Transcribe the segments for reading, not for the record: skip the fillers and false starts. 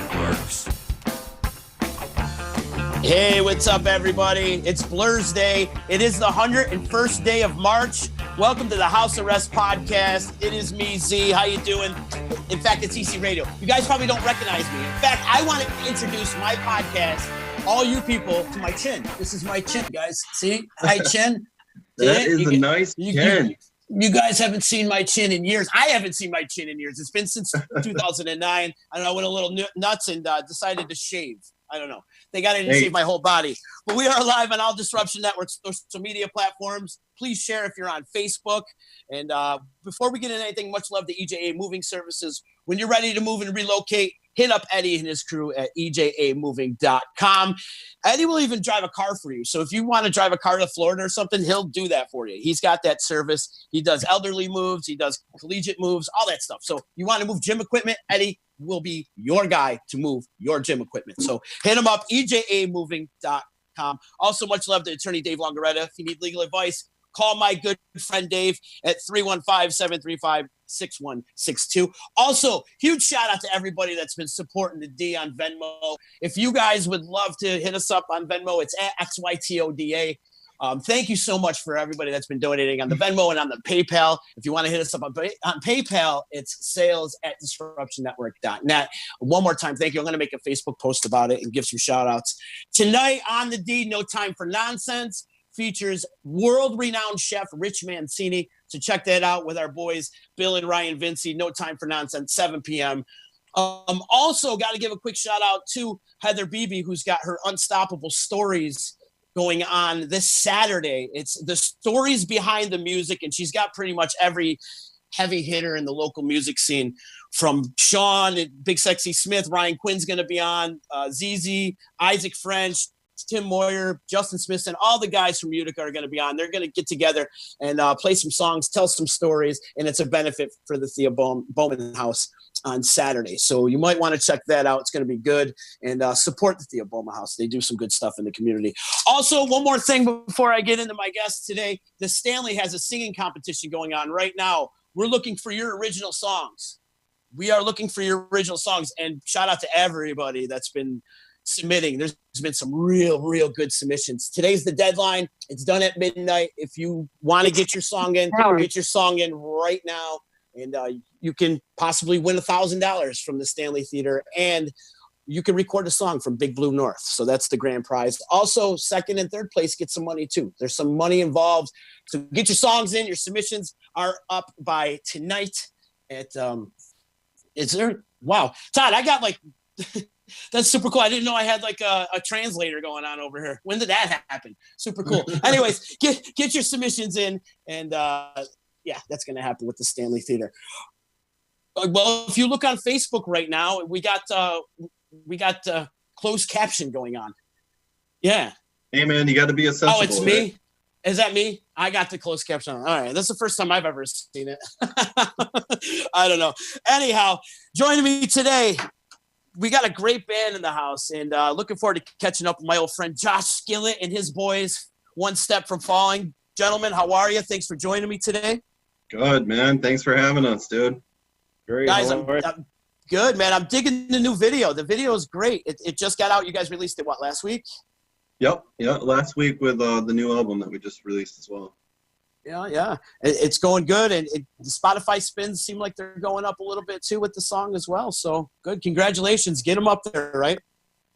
Networks. Hey, what's up, everybody? It's Blur's Day. It is the 101st day of March. Welcome to the House Arrest Podcast. It is me, Z. How you doing? In fact, it's EC Radio. You guys probably don't recognize me. In fact, I want to introduce my podcast, all you people, to my chin. This is my chin, guys. See? Hi, chin. That is a nice chin. You guys haven't seen my chin in years. I haven't seen my chin in years. It's been since 2009. I don't know, I went a little nuts and decided to shave. I don't know. They got in to save my whole body. But we are live on all Disruption Network's social media platforms. Please share if you're on Facebook. And before we get into anything, much love to EJA Moving Services. When you're ready to move and relocate, hit up Eddie and his crew at ejamoving.com. Eddie will even drive a car for you. So if you want to drive a car to Florida or something, he'll do that for you. He's got that service. He does elderly moves. He does collegiate moves, all that stuff. So you want to move gym equipment, Eddie will be your guy to move your gym equipment. So hit him up, ejamoving.com. Also, much love to attorney Dave Longaretta. If you need legal advice, call my good friend Dave at 315-735-6162. Also, huge shout out to everybody that's been supporting the D on Venmo. If you guys would love to hit us up on Venmo, it's at XYTODA. Thank you so much for everybody that's been donating on the Venmo and on the PayPal. If you want to hit us up on PayPal, it's sales@disruptionnetwork.net. One more time, thank you. I'm going to make a Facebook post about it and give some shout outs. Tonight on the D, No Time for Nonsense, features world-renowned chef Rich Mancini. So check that out with our boys Bill and Ryan Vinci. No Time for Nonsense, 7 p.m. Also, got to give a quick shout-out to Heather Beebe, who's got her Unstoppable Stories going on this Saturday. It's the stories behind the music, and she's got pretty much every heavy hitter in the local music scene, from Sean, Big Sexy Smith, Ryan Quinn's going to be on, ZZ, Isaac French, Tim Moyer, Justin Smith, and all the guys from Utica are going to be on. They're going to get together and play some songs, tell some stories, and it's a benefit for the Thea Bowman House on Saturday. So you might want to check that out. It's going to be good. And support the Thea Bowman House. They do some good stuff in the community. Also, one more thing before I get into my guests today. The Stanley has a singing competition going on right now. We're looking for your original songs. We are looking for your original songs. And shout out to everybody that's been submitting. There's been some real good submissions. Today's the deadline. It's done at midnight. If you want to get your song in, get your song in right now. And you can possibly win $1,000 from the Stanley Theater, and you can record a song from Big Blue North. So that's the grand prize. Also, second and third place get some money too. There's some money involved. So get your songs in. Your submissions are up by tonight at is there? Wow. Todd, I got like that's super cool. I didn't know I had like a translator going on over here. When did that happen? Super cool. Anyways, get your submissions in, and yeah, that's going to happen with the Stanley Theater. Well, if you look on Facebook right now, we got closed caption going on. Yeah. Hey, man, you got to be accessible. Oh, it's me? Right? Is that me? I got the closed caption on. All right. That's the first time I've ever seen it. I don't know. Anyhow, joining me today, we got a great band in the house, and looking forward to catching up with my old friend Josh Skillett and his boys, One Step from Falling. Gentlemen, how are you? Thanks for joining me today. Good, man. Thanks for having us, dude. Great. Guys, I'm good, man. I'm digging the new video. The video is great. It just got out. You guys released it, what, last week? Yep. Yeah, last week with the new album that we just released as well. Yeah. It's going good, and the Spotify spins seem like they're going up a little bit, too, with the song as well. So, good. Congratulations. Get them up there, right?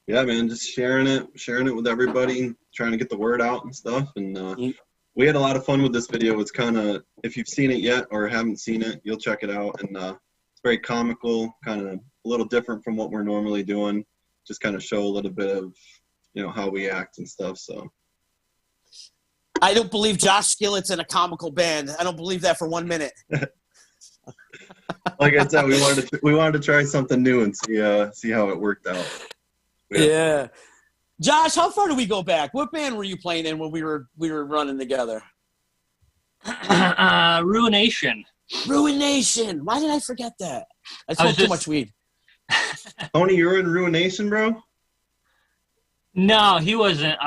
Yeah, man. Just sharing it with everybody, trying to get the word out and stuff, and we had a lot of fun with this video. It's kind of, if you've seen it yet or haven't seen it, you'll check it out. And it's very comical, kind of a little different from what we're normally doing. Just kind of show a little bit of, how we act and stuff. So I don't believe Josh Skillett's in a comical band. I don't believe that for 1 minute. Like I said, we wanted to try something new and see how it worked out. Yeah. Josh, how far do we go back? What band were you playing in when we were running together? Ruination. Ruination. Why did I forget that? I smoked too much weed. Tony, you're in Ruination, bro? No, he wasn't.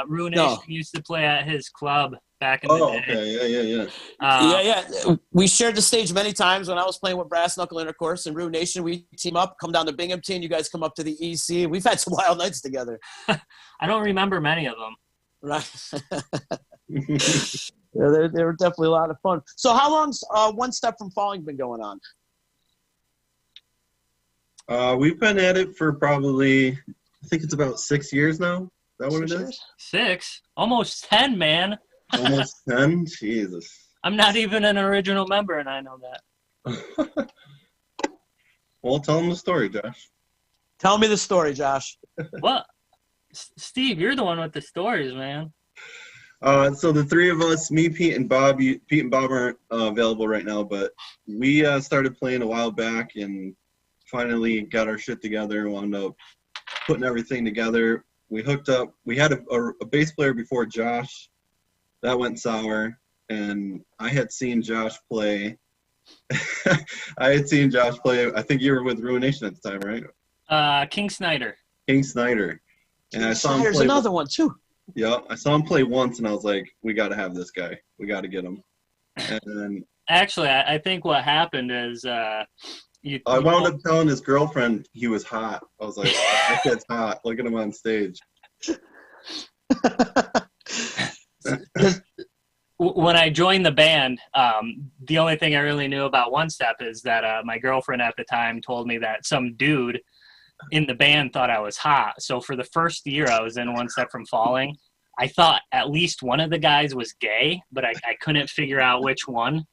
Ruination used to play at his club back in the day. Okay. Yeah. Yeah. We shared the stage many times when I was playing with Brass Knuckle Intercourse and Rude Nation. We team up, come down to Binghamton. You guys come up to the EC. We've had some wild nights together. I don't remember many of them. Right. Yeah, they were definitely a lot of fun. So how long's One Step from Falling been going on? We've been at it for probably, I think it's about 6 years now. Is that what it is? 6? Almost 10, man. Almost 10? Jesus. I'm not even an original member, and I know that. Well, tell them the story, Josh. Tell me the story, Josh. What? Steve, you're the one with the stories, man. So the three of us, me, Pete, and Bob. Pete and Bob aren't available right now, but we started playing a while back and finally got our shit together, wound up putting everything together. We hooked up. We had a bass player before Josh. That went sour, and I had seen Josh play. I think you were with Ruination at the time, right? King Snyder. King Snyder. And I saw him There's play. another one, too. Yeah, I saw him play once, and I was like, we got to have this guy. We got to get him. And then, actually, I think what happened is I wound up telling his girlfriend he was hot. I was like, that kid's hot. Look at him on stage. When I joined the band, the only thing I really knew about One Step is that my girlfriend at the time told me that some dude in the band thought I was hot. So for the first year I was in One Step from Falling, I thought at least one of the guys was gay, but I couldn't figure out which one.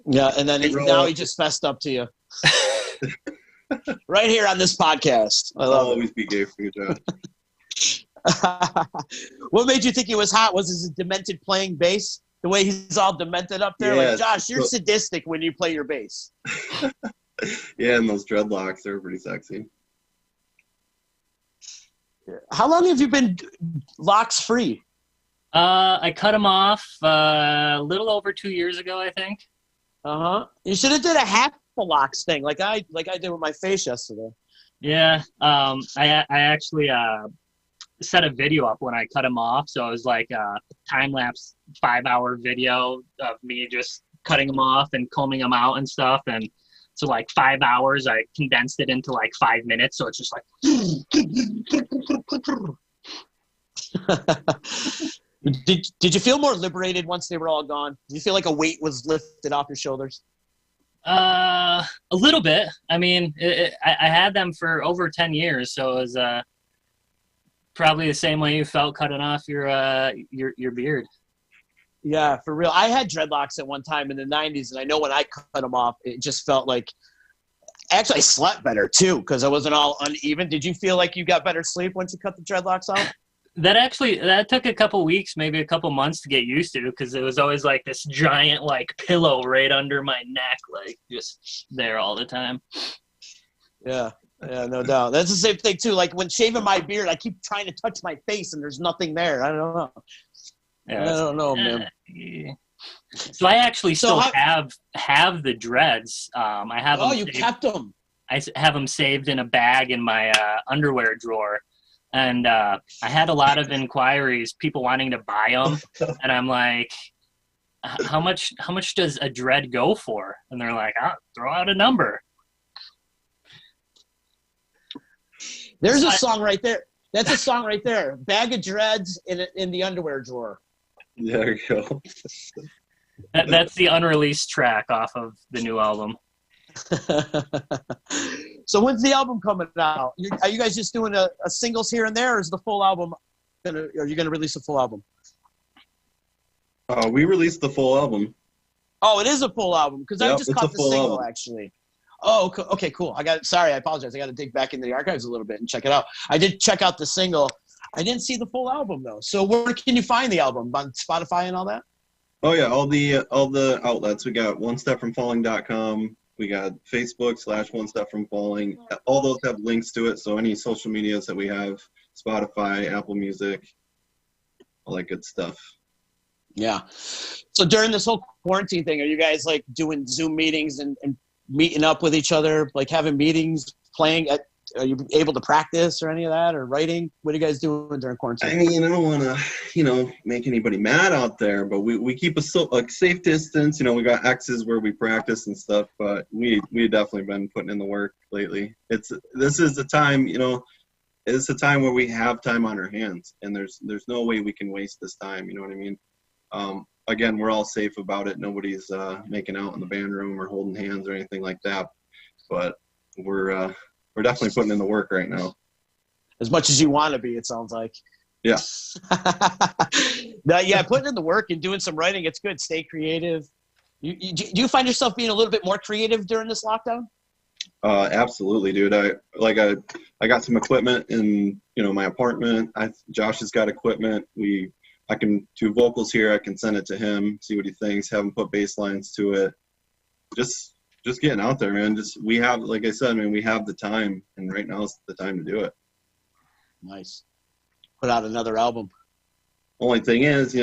Yeah, and then now he just fessed up to you. Right here on this podcast. I'll always be gay for you, Josh. What made you think he was hot? Was his demented playing bass? The way he's all demented up there? Yeah, like, Josh, you're sadistic when you play your bass. Yeah, and those dreadlocks, they're pretty sexy. How long have you been locks free? I cut them off a little over 2 years ago, I think. You should have did a half a locks thing, like I did with my face yesterday. Yeah, I actually set a video up when I cut them off, so it was like a time-lapse 5-hour video of me just cutting them off and combing them out and stuff, and so like 5 hours I condensed it into like 5 minutes, so it's just like Did you feel more liberated once they were all gone? Did you feel like a weight was lifted off your shoulders? A little bit. I mean, I had them for over 10 years, so it was probably the same way you felt cutting off your beard. Yeah, for real. I had dreadlocks at one time in the 90s, and I know when I cut them off, it just felt like – actually, I slept better, too, because I wasn't all uneven. Did you feel like you got better sleep once you cut the dreadlocks off? That took a couple weeks, maybe a couple months to get used to, because it was always like this giant like pillow right under my neck, like just there all the time. Yeah, no doubt. That's the same thing too. Like when shaving my beard, I keep trying to touch my face and there's nothing there. I don't know. Yeah, I don't know, man. Yeah. So I actually still have the dreads. I have. Oh, you kept them. I have them saved in a bag in my underwear drawer. And I had a lot of inquiries, people wanting to buy them, and I'm like, "How much does a dread go for?" And they're like, "Throw out a number." There's a song right there. That's a song right there. Bag of dreads in the underwear drawer. There you go. That's the unreleased track off of the new album. So when's the album coming out? Are you guys just doing a singles here and there, or is the full album are you gonna release a full album? We released the full album. Oh, it is a full album, because I just caught the single album. Actually. Oh, okay, cool. Sorry, I apologize. I got to dig back into the archives a little bit and check it out. I did check out the single. I didn't see the full album though. So where can you find the album? On Spotify and all that? Oh yeah, all the outlets. We got onestepfromfalling.com. We got Facebook /onestepfromfalling. All those have links to it. So any social medias that we have, Spotify, Apple Music, all that good stuff. Yeah. So during this whole quarantine thing, are you guys like doing Zoom meetings and meeting up with each other, like having meetings, playing are you able to practice or any of that, or writing? What are you guys doing during quarantine? I mean, I don't want to, make anybody mad out there, but we keep a safe distance. We got X's where we practice and stuff, but we definitely been putting in the work lately. This is the time, it's a time where we have time on our hands, and there's no way we can waste this time. You know what I mean? Again, we're all safe about it. Nobody's making out in the band room or holding hands or anything like that, but we're definitely putting in the work right now. As much as you want to be, it sounds like. Yeah. No, yeah, putting in the work and doing some writing, it's good. Stay creative. Do you find yourself being a little bit more creative during this lockdown? Absolutely, dude. I got some equipment in my apartment. Josh has got equipment. I can do vocals here. I can send it to him, see what he thinks, have him put bass lines to it. Just getting out there, man. We have, like I said, man, we have the time, and right now is the time to do it. Nice. Put out another album. Only thing is,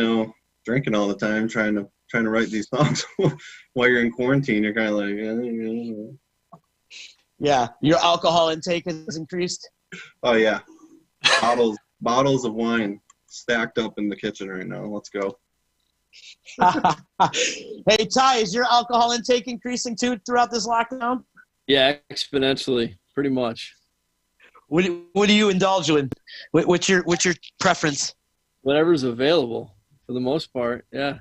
drinking all the time, trying to write these songs while you're in quarantine. You're kind of like, Yeah, your alcohol intake has increased. Oh yeah, bottles of wine stacked up in the kitchen right now. Let's go. Hey Ty, is your alcohol intake increasing too throughout this lockdown? Yeah, exponentially, pretty much. What do you indulge in? What's your preference? Whatever's available, for the most part. Yeah.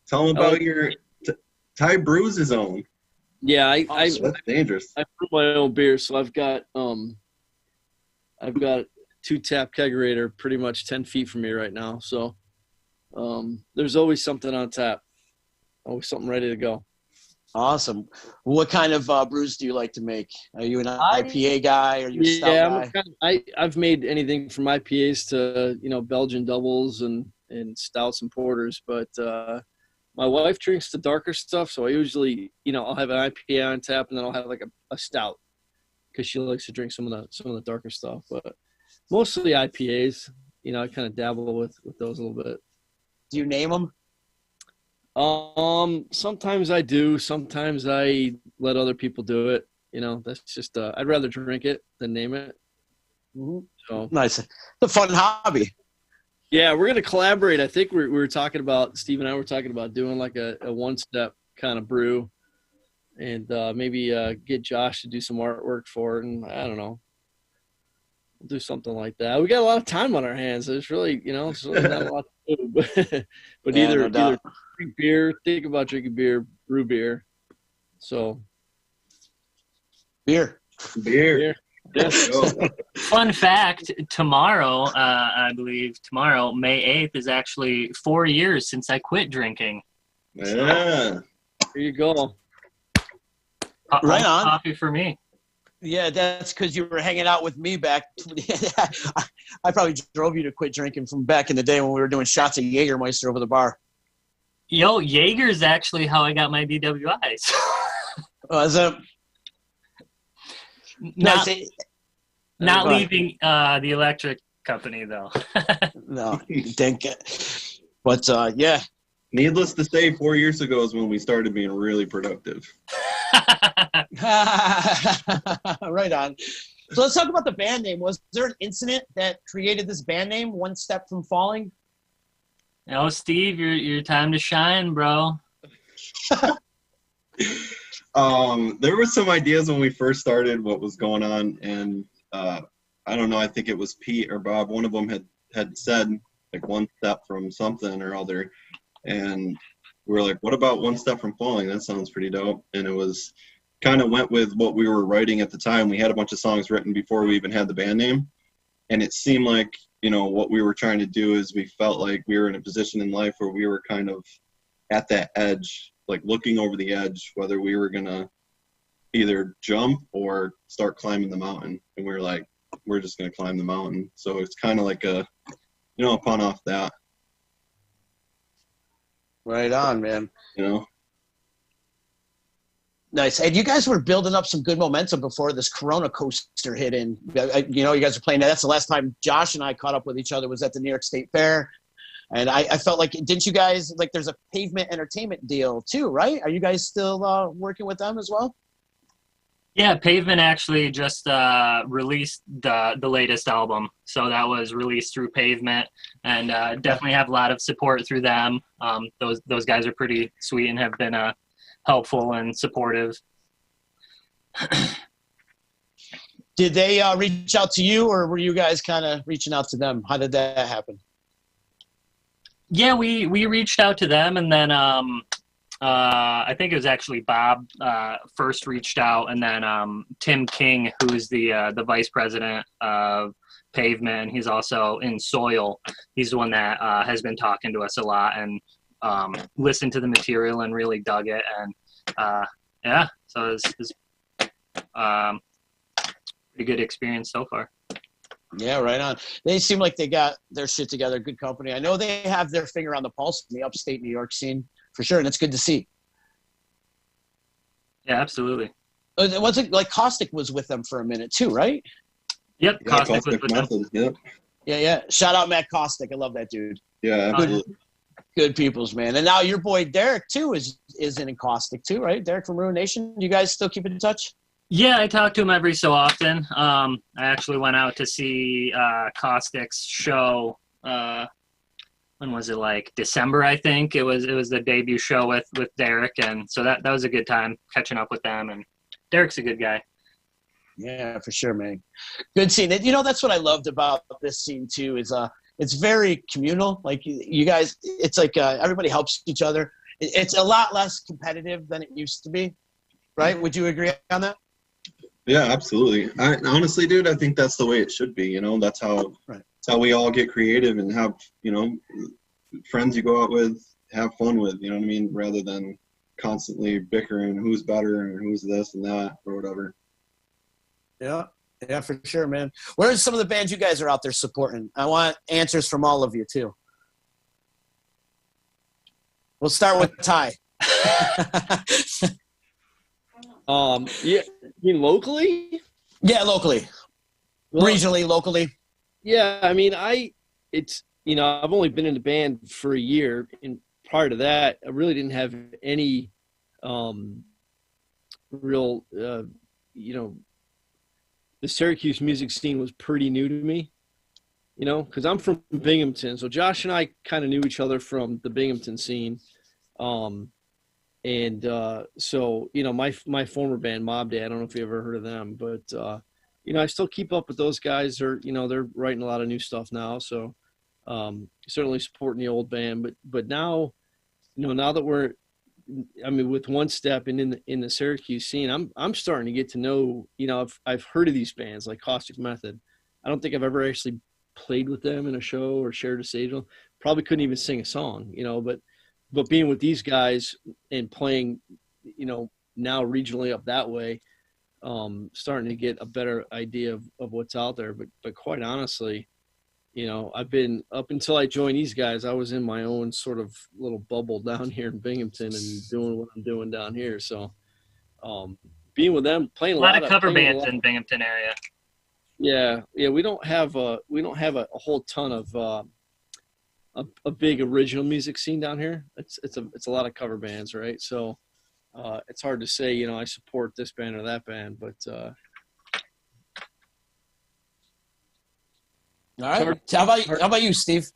Tell them about your Ty brews his own. Yeah, that's dangerous. I brew my own beer, so I've got 2-tap kegerator pretty much 10 feet from me right now. So there's always something on tap, always something ready to go. Awesome. What kind of brews do you like to make? Are you an IPA guy? Are you a stout guy? I've made anything from IPAs to Belgian doubles and stouts and porters, but my wife drinks the darker stuff, so I usually I'll have an IPA on tap, and then I'll have like a stout because she likes to drink some of the darker stuff, but mostly IPAs. I kind of dabble with those a little bit. Do you name them? Sometimes I do. Sometimes I let other people do it. That's just I'd rather drink it than name it. Mm-hmm. So nice. It's a fun hobby. Yeah, we're gonna collaborate. I think we were talking about, Steve and I were talking about doing like a one-step kind of brew, and maybe get Josh to do some artwork for it. And I don't know, we'll do something like that. We got a lot of time on our hands. There's really, it's really not a lot to do. But yeah, either drink beer, think about drinking beer, brew beer. So beer. Yes. Fun fact, tomorrow, I believe tomorrow, May 8th, is actually 4 years since I quit drinking. Yeah. Here you go. Right on. Coffee for me. Yeah, that's because you were hanging out with me back. I probably drove you to quit drinking from back in the day when we were doing shots of Jägermeister over the bar. Yo, Jaeger's actually how I got my DWIs. Is it? Not leaving the electric company, though. No, thank it. But, yeah. Needless to say, 4 years ago is when we started being really productive. Right on. So let's talk about the band name. Was there an incident that created this band name, One Step From Falling? No, Steve, your time to shine, bro. There were some ideas when we first started what was going on, and I don't know, I think it was Pete or Bob. One of them had said like one step from something or other, and we were like, what about One Step From Falling? That sounds pretty dope. And it was kind of went with what we were writing at the time. We had a bunch of songs written before we even had the band name, and it seemed like what we were trying to do is we felt like we were in a position in life where we were kind of at that edge, like looking over the edge, whether we were gonna either jump or start climbing the mountain. And we were like, we're just gonna climb the mountain. So it's kind of like a pun off that. Right on, man. Nice. And you guys were building up some good momentum before this Corona coaster hit in. You guys were playing that. That's the last time Josh and I caught up with each other was at the New York State Fair. And I felt like, didn't you guys, like there's a Pavement Entertainment deal too, right? Are you guys still working with them as well? Yeah, Pavement actually just released the latest album, so that was released through Pavement, and definitely have a lot of support through them. Those guys are pretty sweet and have been helpful and supportive. Did they reach out to you, or were you guys kind of reaching out to them? How did that happen? Yeah, we reached out to them, and then I think it was actually Bob first reached out, and then Tim King, who's the vice president of Pavement, he's also in Soil. He's the one that has been talking to us a lot and listened to the material and really dug it. And yeah, so it's pretty good experience so far. Yeah, right on. They seem like they got their shit together. Good company. I know they have their finger on the pulse in the upstate New York scene for sure, and it's good to see. Yeah, absolutely. Was it like Caustic was with them for a minute too, right? Yep, Yeah, Caustic was with them. Method, yep. Yeah. Shout out Matt Caustic. I love that dude. Yeah, absolutely. Good peoples, man. And now your boy Derek too is in Caustic too, right? Derek from Ruin Nation. You guys still keep in touch? Yeah, I talk to him every so often. I actually went out to see Caustic's show. When was it, like December? I think it was the debut show with Derek, and so that was a good time catching up with them. And Derek's a good guy. Yeah, for sure, man. Good scene. You know, that's what I loved about this scene too. Is it's very communal. Like you guys, it's like everybody helps each other. It's a lot less competitive than it used to be, right? Would you agree on that? Yeah, absolutely. Honestly, dude, I think that's the way it should be. You know, that's how we all get creative and have, you know, friends you go out with, have fun with. You know what I mean? Rather than constantly bickering who's better and who's this and that or whatever. Yeah, for sure, man. Where are some of the bands you guys are out there supporting? I want answers from all of you too. We'll start with Ty. Yeah, you mean locally? Yeah, locally. Well, Regionally, locally. Yeah, I mean, it's, you know, I've only been in the band for a year, and prior to that, I really didn't have any real, you know, the Syracuse music scene was pretty new to me, you know, because I'm from Binghamton. So Josh and I kind of knew each other from the Binghamton scene. So, you know, my former band, Mob Day, I don't know if you ever heard of them, but, you know, I still keep up with those guys. They're writing a lot of new stuff now. So, certainly supporting the old band, but now, you know, now that we're, I mean, with One Step and in the Syracuse scene, I'm starting to get to know, you know, I've heard of these bands like Caustic Method. I don't think I've ever actually played with them in a show or shared a stage. Probably couldn't even sing a song, you know, but being with these guys and playing, you know, now regionally up that way, starting to get a better idea of what's out there. But quite honestly, you know, I've been, up until I joined these guys, I was in my own sort of little bubble down here in Binghamton and doing what I'm doing down here. So being with them, playing A lot of cover bands in Binghamton area. Yeah. We don't have a whole ton of a big original music scene down here. It's a lot of cover bands, right? So it's hard to say, you know, I support this band or that band, but all right. How about you, Steve?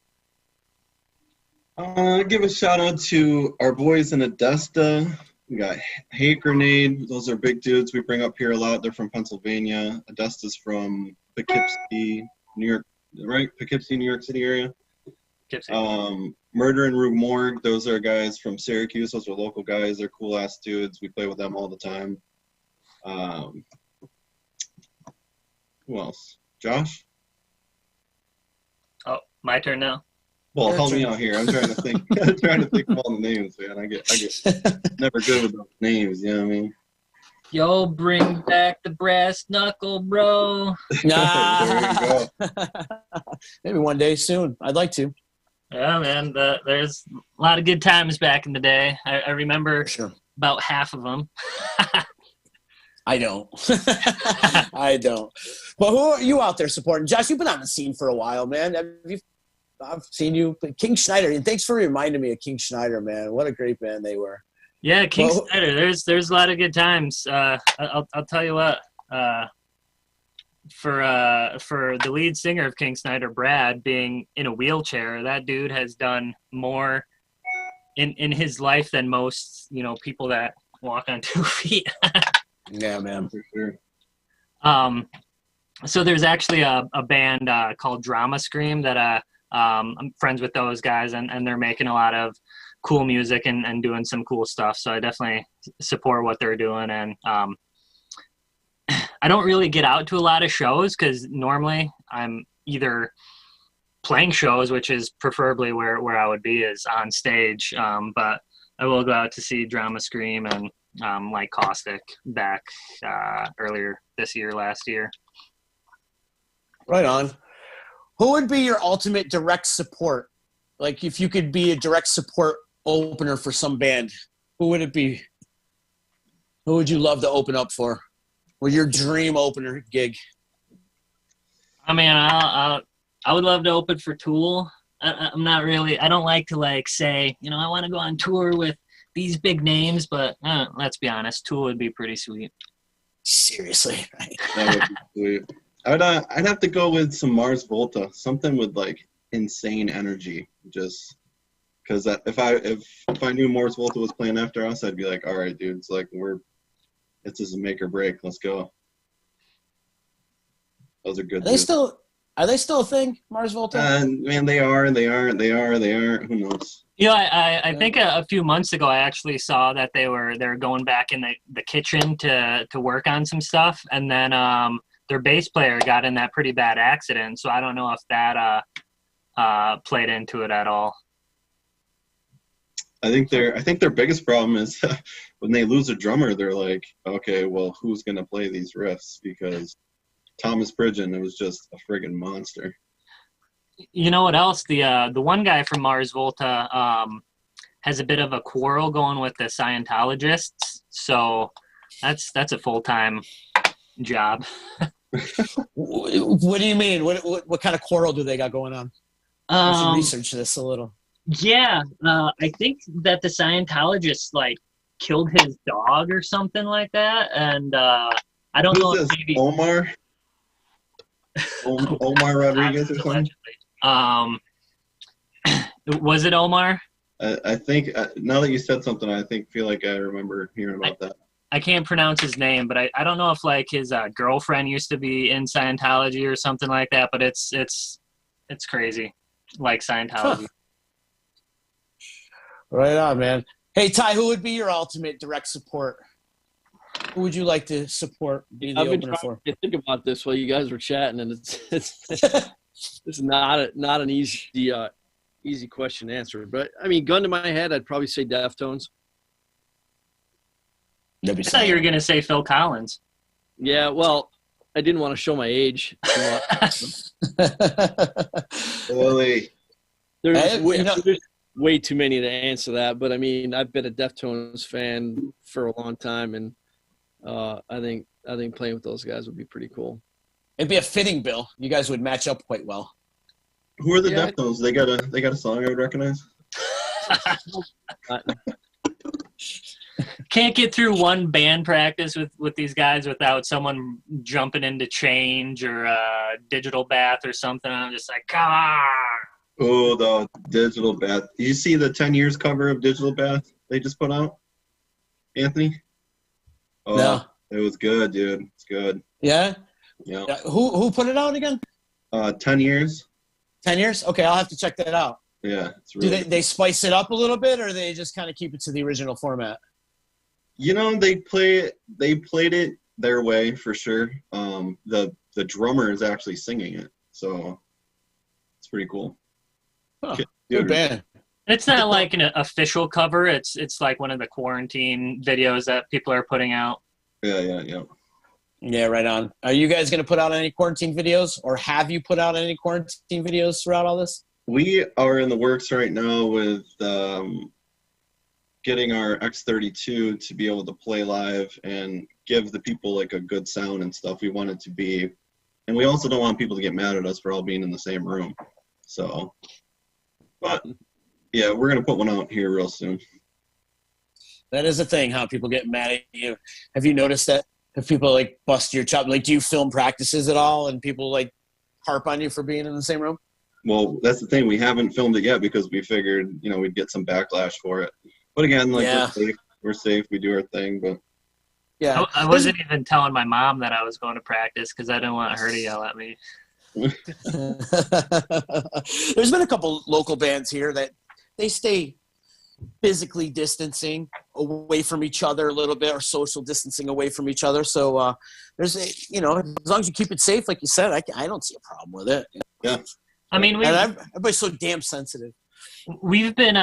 Give a shout out to our boys in Odessa. We got Hate Grenade. Those are big dudes we bring up here a lot. They're from Pennsylvania. Odessa's from Poughkeepsie, New York, right? Poughkeepsie, New York City area. Murder and Rue Morgue, those are guys from Syracuse. Those are local guys. They're cool ass dudes. We play with them all the time. Who else? Josh? Oh, my turn now. Well, help me out here. I'm trying to think. I'm trying to think of all the names, man. I get never good with those names. You know what I mean? Yo, bring back the brass knuckle, bro. Nah. There you go. Maybe one day soon. I'd like to. Yeah, man. There's a lot of good times back in the day. I remember about half of them. I don't. I don't. Well, who are you out there supporting? Josh, you've been on the scene for a while, man. I've seen you. King Schneider. And thanks for reminding me of King Schneider, man. What a great band they were. Yeah, King Well, Snyder. There's a lot of good times. I'll tell you what. For the lead singer of King Snyder, Brad, being in a wheelchair, that dude has done more in his life than most, people that walk on 2 feet. yeah, man. For sure. So there's actually a band called Drama Scream that I'm friends with those guys, and they're making a lot of cool music and doing some cool stuff. So I definitely support what they're doing. And I don't really get out to a lot of shows because normally I'm either playing shows, which is preferably where I would be, is on stage. But I will go out to see Drama Scream and like Caustic back earlier this year, last year. Right on. Who would be your ultimate direct support? Like, if you could be a direct support opener for some band, who would it be? Who would you love to open up for? Or your dream opener gig? I mean, I would love to open for Tool. I'm not really, I don't like to say, I want to go on tour with these big names, but let's be honest, Tool would be pretty sweet. Seriously. That would be sweet. I'd have to go with some Mars Volta, something with insane energy. Just because if I knew Mars Volta was playing after us, I'd be like, all right, dude, it's just a make or break. Let's go. Those are good. Are they still a thing, Mars Volta? Man, they are, and they aren't. Who knows? I think a few months ago I actually saw that they're going back in the kitchen to work on some stuff, and then their bass player got in that pretty bad accident. So I don't know if that played into it at all. I think their biggest problem is when they lose a drummer, they're like, okay, well, who's gonna play these riffs? Because Thomas Pridgeon, it was just a friggin' monster. You know what else? The one guy from Mars Volta has a bit of a quarrel going with the Scientologists, so that's a full-time job. What do you mean? What kind of quarrel do they got going on? I should research this a little. Yeah, I think that the Scientologists killed his dog or something like that, and I don't know. If maybe Omar Rodriguez or something. Was it Omar? I think now that you said something, feel like I remember hearing about that. I can't pronounce his name, but I don't know if his girlfriend used to be in Scientology or something like that. But it's crazy, Scientology. Huh. Right on, man. Hey Ty, who would be your ultimate direct support? Who would you like to support? Be the I've been opener trying for? to think about this while you guys were chatting, and it's not an easy question to answer. But I mean, gun to my head, I'd probably say Deftones. I thought you were going to say Phil Collins. Yeah, well, I didn't want to show my age. Really? There's way too many to answer that, but I mean, I've been a Deftones fan for a long time, and I think playing with those guys would be pretty cool. It'd be a fitting bill. You guys would match up quite well. Who are the Deftones? They got a song I would recognize. Can't get through one band practice with these guys without someone jumping into Change or Digital Bath or something. I'm just like, come on. Oh, the Digital Bath. Did you see the 10 years cover of Digital Bath they just put out, Anthony? Oh, no. It was good, dude. It's good. Yeah? Yeah. Who put it out again? 10 years. 10 years? Okay, I'll have to check that out. Yeah. It's really Do they spice it up a little bit, or they just kind of keep it to the original format? They played it their way for sure. The drummer is actually singing it, so it's pretty cool. Huh. Good band. It's not like an official cover. It's like one of the quarantine videos that people are putting out. Yeah. Yeah, right on. Are you guys going to put out any quarantine videos, or have you put out any quarantine videos throughout all this? We are in the works right now with getting our X32 to be able to play live and give the people a good sound and stuff. We want it to be, and we also don't want people to get mad at us for all being in the same room. So, but yeah, we're going to put one out here real soon. That is a thing, how people get mad at you. Have you noticed that? Have people like bust your chop? Like, do you film practices at all and people like harp on you for being in the same room? Well, that's the thing. We haven't filmed it yet because we figured, we'd get some backlash for it. But again, like we're safe. We do our thing. But yeah, I wasn't even telling my mom that I was going to practice because I didn't want her to yell at me. There's been a couple local bands here that they stay physically distancing away from each other a little bit, or social distancing away from each other. So there's as long as you keep it safe, like you said, I don't see a problem with it. Yeah. I mean, everybody's so damn sensitive. We've been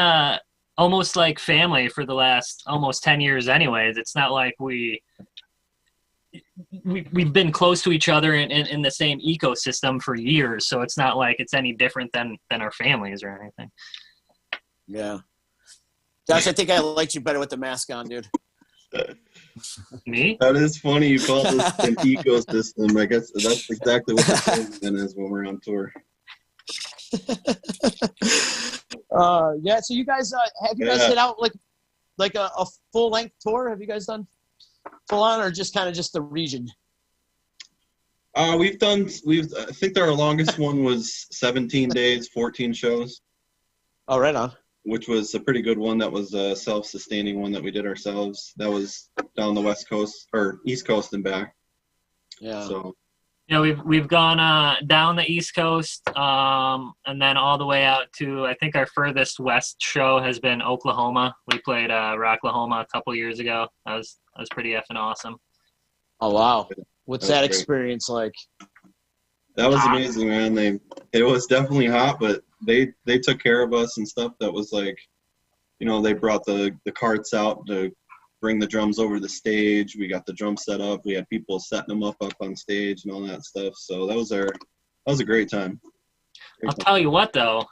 almost like family for the last almost 10 years anyways. It's not like we've been close to each other in the same ecosystem for years, so it's not like it's any different than our families or anything. Yeah. Josh, I think I liked you better with the mask on, dude. Me? That is funny. You call this an ecosystem. I guess that's exactly what the slogan is when we're on tour. Yeah. So you guys, have you guys hit out like a full length tour? Have you guys done full on, or just kind of just the region? I think our longest one was 17 days, 14 shows. Oh, right on. Which was a pretty good one. That was a self-sustaining one that we did ourselves. That was down the West Coast or East Coast and back. Yeah. So. Yeah, we've gone down the East Coast and then all the way out to, I think our furthest west show has been Oklahoma. We played Rocklahoma a couple years ago. That was pretty effing awesome. Oh wow! What's that experience like? That was amazing, man. It was definitely hot, but they took care of us and stuff. That was like, they brought the carts out to bring the drums over the stage. We got the drums set up. We had people setting them up on stage and all that stuff. So that was a great time. I'll tell you what, though,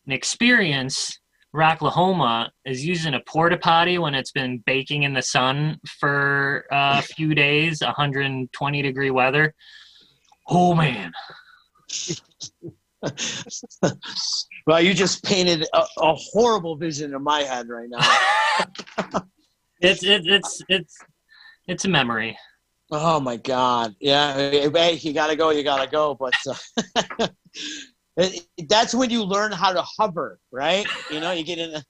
an experience. Rocklahoma is using a porta potty when it's been baking in the sun for a few days, 120-degree weather. Oh man. Well, you just painted a horrible vision in my head right now. It's a memory. Oh my God. Yeah. Hey, you gotta go. But that's when you learn how to hover, right? You get in.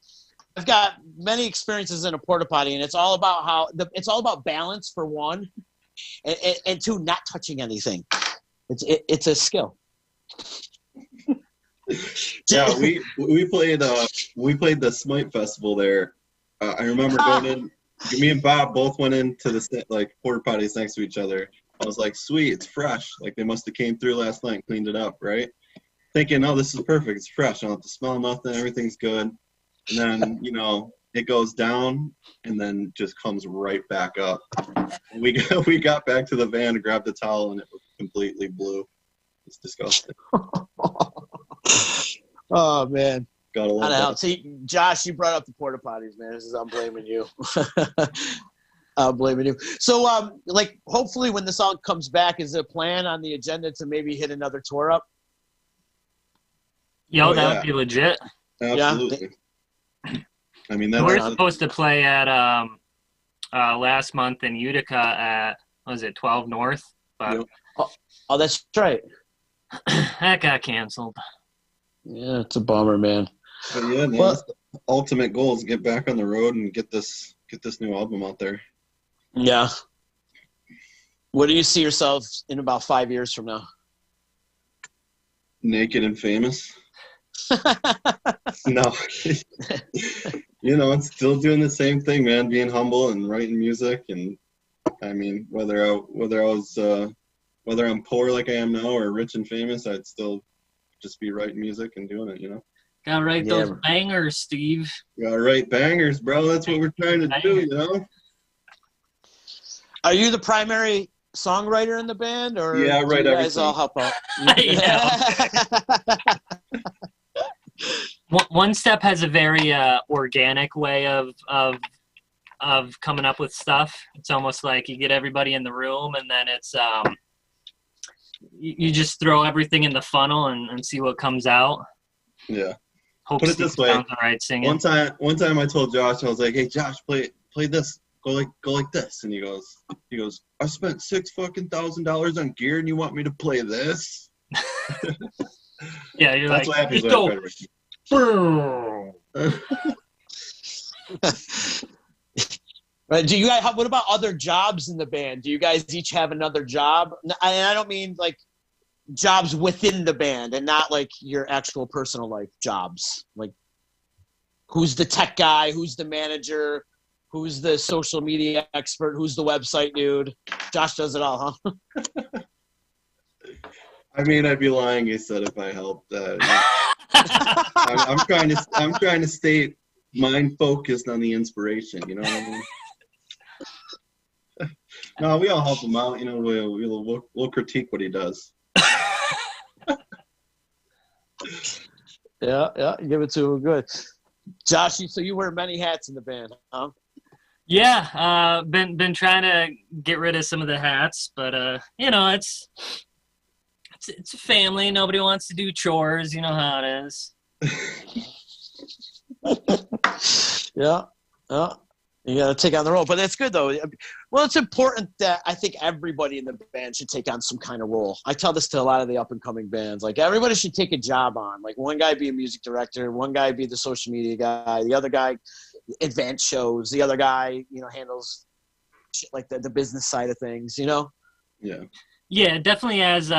I've got many experiences in a porta potty, and it's all about it's all about balance for one, and two, not touching anything. It's a skill. Yeah, we played the Smite Festival there. I remember going in. Me and Bob both went into the porta potties next to each other. I was like, sweet, it's fresh. Like they must have came through last night and cleaned it up, right? Thinking, oh, this is perfect. It's fresh. I don't have to smell nothing. Everything's good. And then it goes down and then just comes right back up. And we got back to the van, grabbed the towel, and it was completely blue. It's disgusting. Oh man. Got a lot. See, Josh, you brought up the porta potties, man. I'm blaming you. I'm blaming you. So, hopefully, when the song comes back, is there a plan on the agenda to maybe hit another tour up? That would be legit. Absolutely. Yeah. I mean, we're supposed to play at last month in Utica at, what was it, 12 North? But oh, that's right. That got canceled. Yeah, it's a bummer, man. But yeah, man, that's the ultimate goal is get back on the road and get this new album out there. Yeah. What do you see yourself in about 5 years from now? Naked and famous. No. It's still doing the same thing, man. Being humble and writing music, and I mean, whether I'm poor like I am now or rich and famous, I'd still just be writing music and doing it. Gotta write those bangers, Steve. Gotta write bangers, bro. That's what we're trying to do, Are you the primary songwriter in the band, or yeah, do right, you guys all help out? One Step has a very organic way of coming up with stuff. It's almost like you get everybody in the room, and then it's you just throw everything in the funnel and see what comes out. Yeah. Hope Put it Steve this way. sounds all right singing. One time I told Josh, I was like, "Hey, Josh, play play this. Go like this. And he goes, I spent $6,000 on gear, and you want me to play this? Yeah, you're That's like, what happens just when I try to Right? Do you guys? What about other jobs in the band? Do you guys each have another job? And I don't mean like jobs within the band, and not like your actual personal life jobs. Like, who's the tech guy? Who's the manager? Who's the social media expert? Who's the website dude? Josh does it all, huh? I mean, I'd be lying. He said if I helped. I'm trying to stay mind focused on the inspiration. You know what I mean? No, we all help him out. You know, we'll critique what he does. Yeah, give it to him good. Josh, so you wear many hats in the band, huh? Yeah, been trying to get rid of some of the hats, but you know, it's a family. Nobody wants to do chores. You know how it is. Yeah. You got to take on the role, but that's good though. Well, it's important that I think everybody in the band should take on some kind of role. I tell this to a lot of the up and coming bands. Like, everybody should take a job on. Like, one guy be a music director, one guy be the social media guy, the other guy advance shows, the other guy, you know, handles shit like the business side of things. You know? Yeah, definitely. As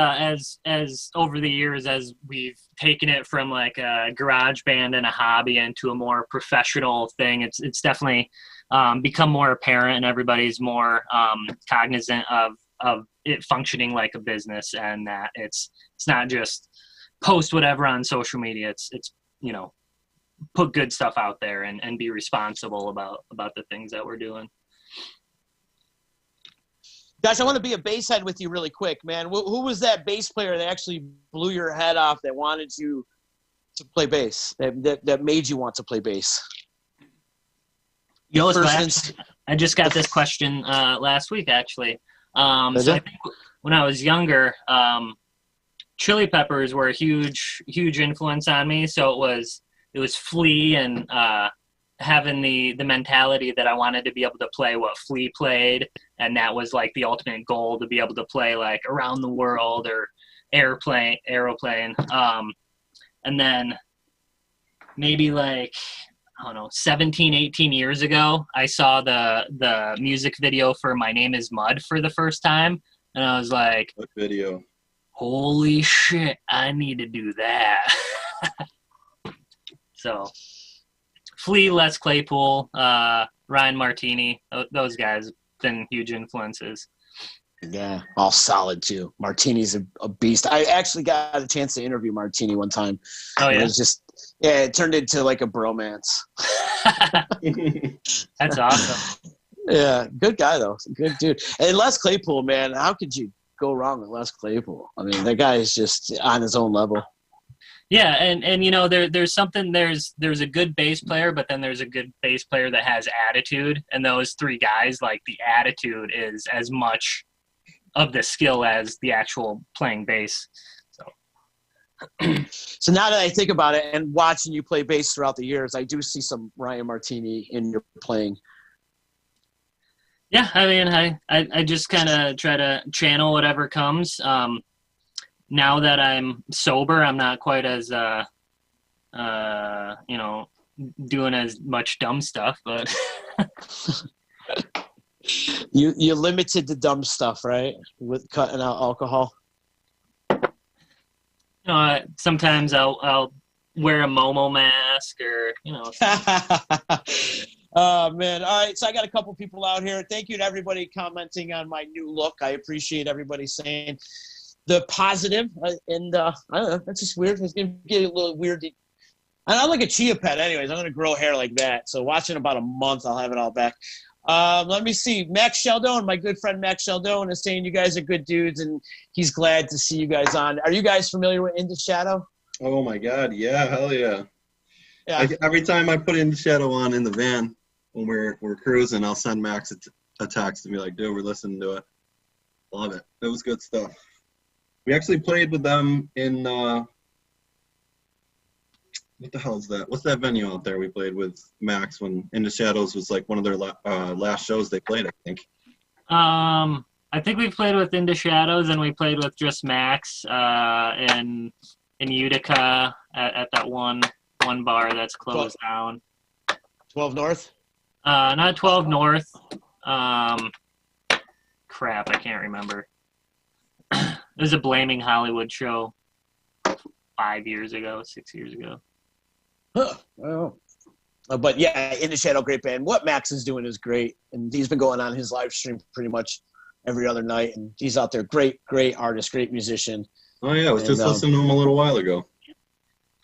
over the years, as we've taken it from like a garage band and a hobby into a more professional thing, it's definitely become more apparent, and everybody's more cognizant of it functioning like a business, and that it's not just post whatever on social media. It's you know, put good stuff out there and be responsible about the things that we're doing. Josh, I want to be a bass head with you really quick, man. Who was that bass player that actually blew your head off, that wanted you to play bass, that made you want to play bass? Yo, I just got this question last week, actually. So I think when I was younger, Chili Peppers were a huge influence on me. So it was Flea, and having the mentality that I wanted to be able to play what Flea played, and that was like the ultimate goal, to be able to play like Around the World or Aeroplane. And then maybe like, I don't know, 17, 18 years ago, I saw the music video for My Name is Mud for the first time, and I was like, what video? Holy shit, I need to do that. So Flea, Les Claypool, Ryan Martini, those guys have been huge influences. Yeah, all solid too. Martini's a beast. I actually got a chance to interview Martini one time. Oh yeah, it was just it turned into like a bromance. That's awesome. Yeah, good guy though, good dude. And Les Claypool, man, how could you go wrong with Les Claypool? I mean, that guy is just on his own level. Yeah, and you know, there's a good bass player, but then there's a good bass player that has attitude, and those three guys, like, the attitude is as much of the skill as the actual playing bass. So now that I think about it, and watching you play bass throughout the years, I do see some Ryan Martini in your playing. Yeah, I mean, I just kind of try to channel whatever comes. Now that I'm sober, I'm not quite as, you know, doing as much dumb stuff, but you limited the dumb stuff, right? With cutting out alcohol. You know, sometimes I'll wear a Momo mask, or, you know. Oh, man. All right, so I got a couple people out here. Thank you to everybody commenting on my new look. I appreciate everybody saying the positive, and I don't know, that's just weird. It's going to get a little weird. I'm like a chia pet anyways. I'm going to grow hair like that. So watch in about a month, I'll have it all back. Let me see. Max Sheldon, my good friend Max Sheldon, is saying you guys are good dudes, and he's glad to see you guys on. Are you guys familiar with In the Shadow? Oh, my God. Yeah, hell yeah. Yeah. Every time I put In the Shadow on in the van when we're cruising, I'll send Max a text and be like, dude, we're listening to it. Love it. It was good stuff. We actually played with them in what the hell is that? What's that venue out there we played with Max when In the Shadows was like one of their last shows they played, I think. I think we played with Into Shadows and we played with just Max in Utica at that one bar that's closed down. 12 North? Not 12 North. Crap, I can't remember. It was a Blaming Hollywood show 6 years ago. Huh. Oh. But yeah, In the Shadow, great band. What Max is doing is great, and he's been going on his live stream pretty much every other night, and he's out there. Great artist, great musician. Oh yeah, I was just listening to him a little while ago.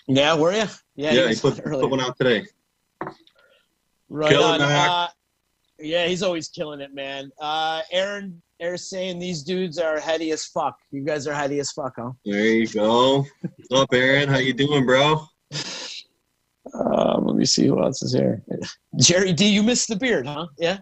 Yeah, were you? Yeah, he put one out today. Right Killing on. Mac. Yeah, he's always killing it, man. Aaron's saying these dudes are heady as fuck. You guys are heady as fuck, huh? There you go. What's up, Aaron? How you doing, bro? Let me see who else is here. Jerry D, you missed the beard, huh? Yeah.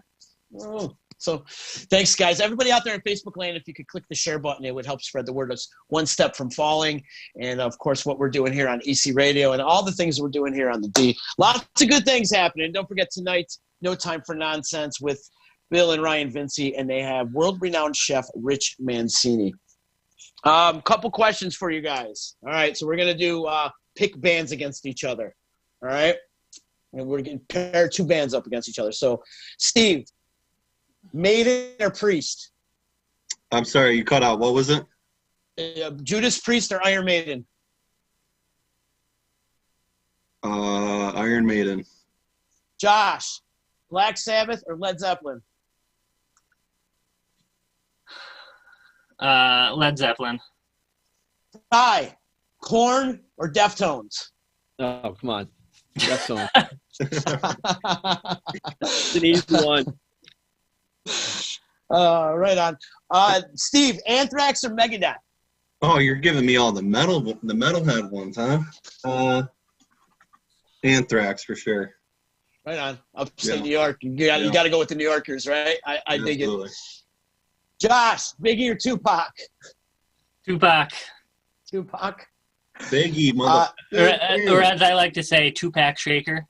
Oh. So thanks, guys. Everybody out there in Facebook land, if you could click the share button, it would help spread the word. It's one step from falling. And, of course, what we're doing here on EC Radio and all the things we're doing here on the D. Lots of good things happening. Don't forget tonight, No Time for Nonsense with Bill and Ryan Vinci, and they have world-renowned chef Rich Mancini. Couple questions for you guys. All right, so we're going to do pick bands against each other. All right? And we're going to pair two bands up against each other. So, Steve, Maiden or Priest? I'm sorry, you cut out. What was it? Judas Priest or Iron Maiden? Iron Maiden. Josh, Black Sabbath or Led Zeppelin? Led Zeppelin. Ty, Korn or Deftones? Oh, come on. Deftones. It's an easy one. Right on. Steve, Anthrax or Megadeth? Oh, you're giving me all the metalhead ones, huh? Anthrax for sure. Right on. Upstate New York. You got to go with the New Yorkers, right? I dig it. Josh, Biggie or Tupac? Tupac. Biggie, mother. Or as I like to say, two-pack shaker.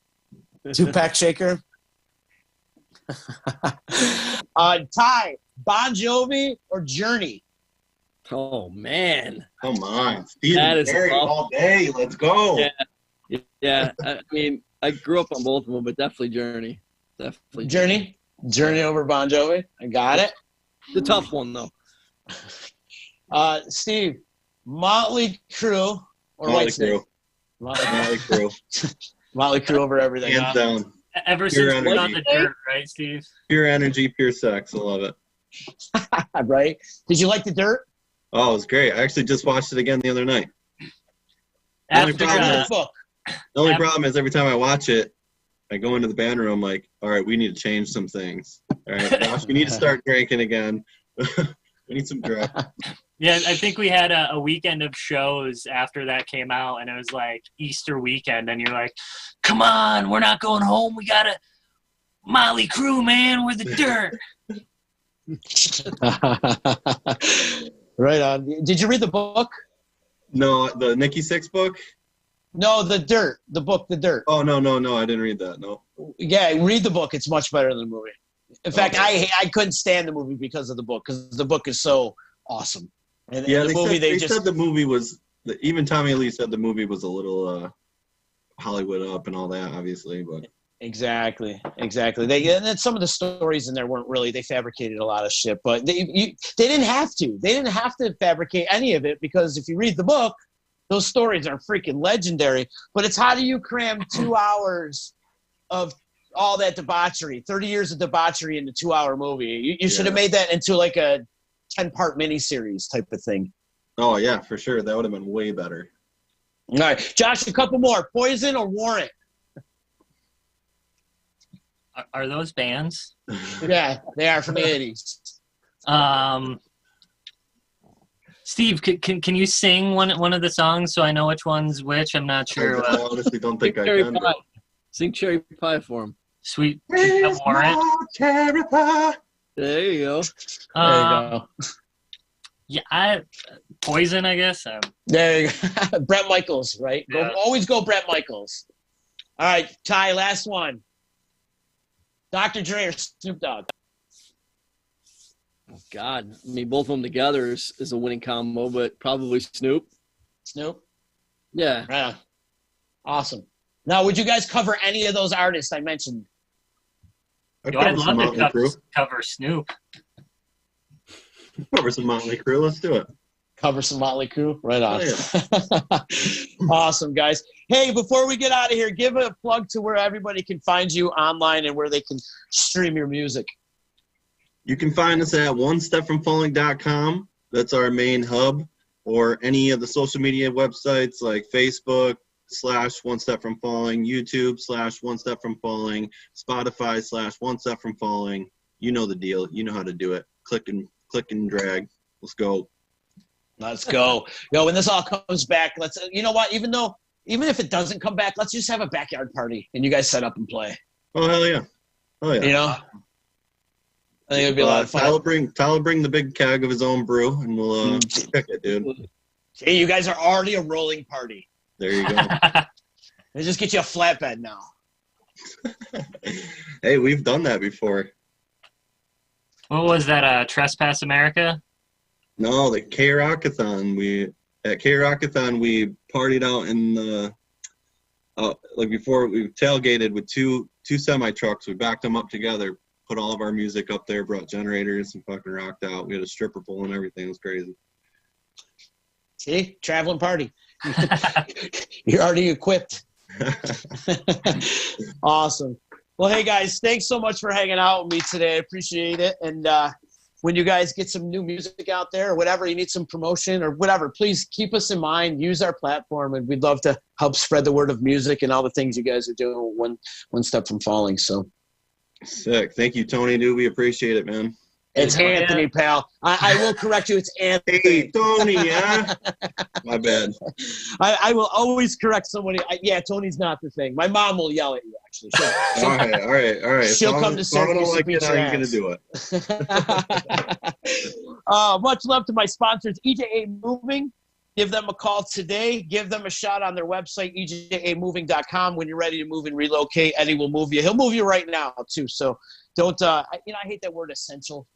Two-pack shaker. Ty, Bon Jovi or Journey? Oh, man. Come on. Steve That is Perry tough. all day. Let's go. Yeah. I mean, I grew up on both of them, but definitely Journey. Definitely Journey over Bon Jovi. I got it. The tough one, though. Steve, Motley Crue or Motley Whitesnake? Crue. Motley Crue over everything. Hands down. Ever Pure since we're on energy. the dirt, right, Steve? Pure energy, pure sex. I love it. Right? Did you like the dirt? Oh, it was great. I actually just watched it again the other night. After, problem Book. The only problem is every time I watch it, I go into the band room like, all right, we need to change some things. All right, Josh, we need to start drinking again. We need some drugs. yeah, I think we had a weekend of shows after that came out, and it was like Easter weekend, and you're like, come on, we're not going home. We got to Motley Crue, man. We're the dirt. Right on. Did you read the book? No, the Nikki Sixx book? No, The Dirt. The book, The Dirt. Oh, no, I didn't read that. No. Yeah, read the book. It's much better than the movie. In fact, Okay. I couldn't stand the movie because of the book, because the book is so awesome. And Yeah, the movie, they said the movie was, even Tommy Lee said the movie was a little Hollywood up and all that, obviously, but. Exactly. And then some of the stories in there weren't really, they fabricated a lot of shit, but they didn't have to. They didn't have to fabricate any of it, because if you read the book, those stories are freaking legendary. But it's how do you cram 2 hours of all that debauchery, 30 years of debauchery into a 2-hour movie? You should have made that into like a 10-part miniseries type of thing. Oh, yeah, for sure. That would have been way better. All right. Josh, a couple more. Poison or Warrant? Are those bands? Yeah, they are from the 80s. Steve, can you sing one of the songs so I know which one's which? I'm not sure. I honestly don't think I Cherry can. pie. Sing Cherry Pie for him. Sweet Warrant. Cherry pie. There you go. There you go. Yeah, Poison, I guess. There you go. Brett Michaels, right? Yeah. Always go Brett Michaels. All right, Ty, last one. Dr. Dre or Snoop Dogg? Oh, God, I mean, both of them together is a winning combo, but probably Snoop. Snoop? Yeah. Right on. Awesome. Now, would you guys cover any of those artists I mentioned? I'd I'd cover some love to Motley Crue. cover Snoop. Cover some Motley Crue. Let's do it. Cover some Motley Crue? Right on. Oh, Awesome, guys. Hey, before we get out of here, give a plug to where everybody can find you online and where they can stream your music. You can find us at onestepfromfalling.com. That's our main hub, or any of the social media websites like Facebook /One Step From Falling, YouTube /One Step From Falling, Spotify /One Step From Falling. You know the deal. You know how to do it. Click and drag. Let's go. Let's go. Yo, when this all comes back, you know what? Even if it doesn't come back, let's just have a backyard party and you guys set up and play. Oh, hell yeah. Oh, yeah. You know? I think it would be a lot of fun. Tyler bring the big keg of his own brew, and we'll check it, dude. Hey, you guys are already a rolling party. There you go. They just get you a flatbed now. Hey, we've done that before. What was that? Trespass America? No, the K-Rockathon. At K-Rockathon, we partied out in the before we tailgated with two semi trucks. We backed them up together, put all of our music up there, brought generators, and fucking rocked out. We had a stripper pole and everything. It was crazy. See, traveling party. You're already equipped. Awesome. Well, hey guys, thanks so much for hanging out with me today. I appreciate it. And when you guys get some new music out there or whatever, you need some promotion or whatever, please keep us in mind. Use our platform, and we'd love to help spread the word of music and all the things you guys are doing one step from falling. So sick. Thank you, Tony, dude. We appreciate it, man. It's Anthony, pal. I will correct you. It's Anthony. Hey, Tony, yeah? My bad. I will always correct somebody. Yeah, Tony's not the thing. My mom will yell at you, actually. All right. She'll come to Syracuse like and beat how your you going to ass. do it. Much love to my sponsors, EJA Moving. Give them a call today. Give them a shot on their website, ejamoving.com. When you're ready to move and relocate, Eddie will move you. He'll move you right now, too. So don't, I hate that word essential.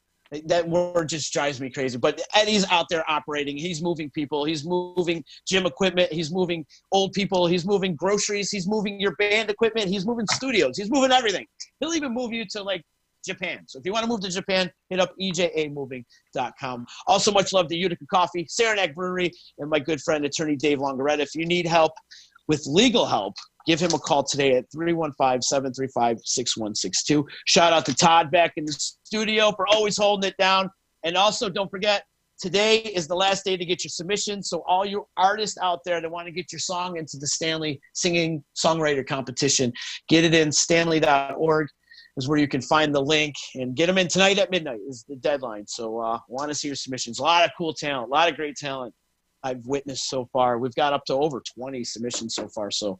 That word just drives me crazy. But Eddie's out there operating. He's moving people. He's moving gym equipment. He's moving old people. He's moving groceries. He's moving your band equipment. He's moving studios. He's moving everything. He'll even move you to, like, Japan. So if you want to move to Japan, hit up ejamoving.com. Also, much love to Utica Coffee, Saranac Brewery, and my good friend, attorney Dave Longaretta. If you need help with legal help, give him a call today at 315-735-6162. Shout out to Todd back in the studio for always holding it down. And also, don't forget, today is the last day to get your submissions. So all you artists out there that want to get your song into the Stanley Singing Songwriter Competition, get it in. Stanley.org is where you can find the link. And get them in tonight at midnight is the deadline. So want to see your submissions. A lot of cool talent, a lot of great talent I've witnessed so far. We've got up to over 20 submissions so far. So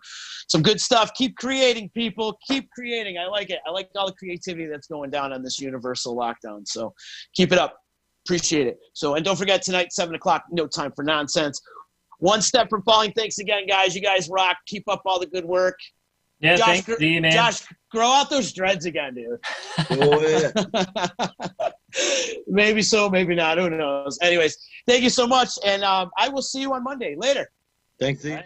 some good stuff. Keep creating, people. Keep creating. I like it. I like all the creativity that's going down on this universal lockdown. So keep it up. Appreciate it. So, and don't forget tonight, 7 o'clock, No Time for Nonsense. One Step From Falling. Thanks again, guys. You guys rock. Keep up all the good work. Yeah, Josh, thanks. See you, man. Josh, grow out those dreads again, dude. Maybe so, maybe not. Who knows? Anyways, thank you so much, and I will see you on Monday. Later. Thanks, Z.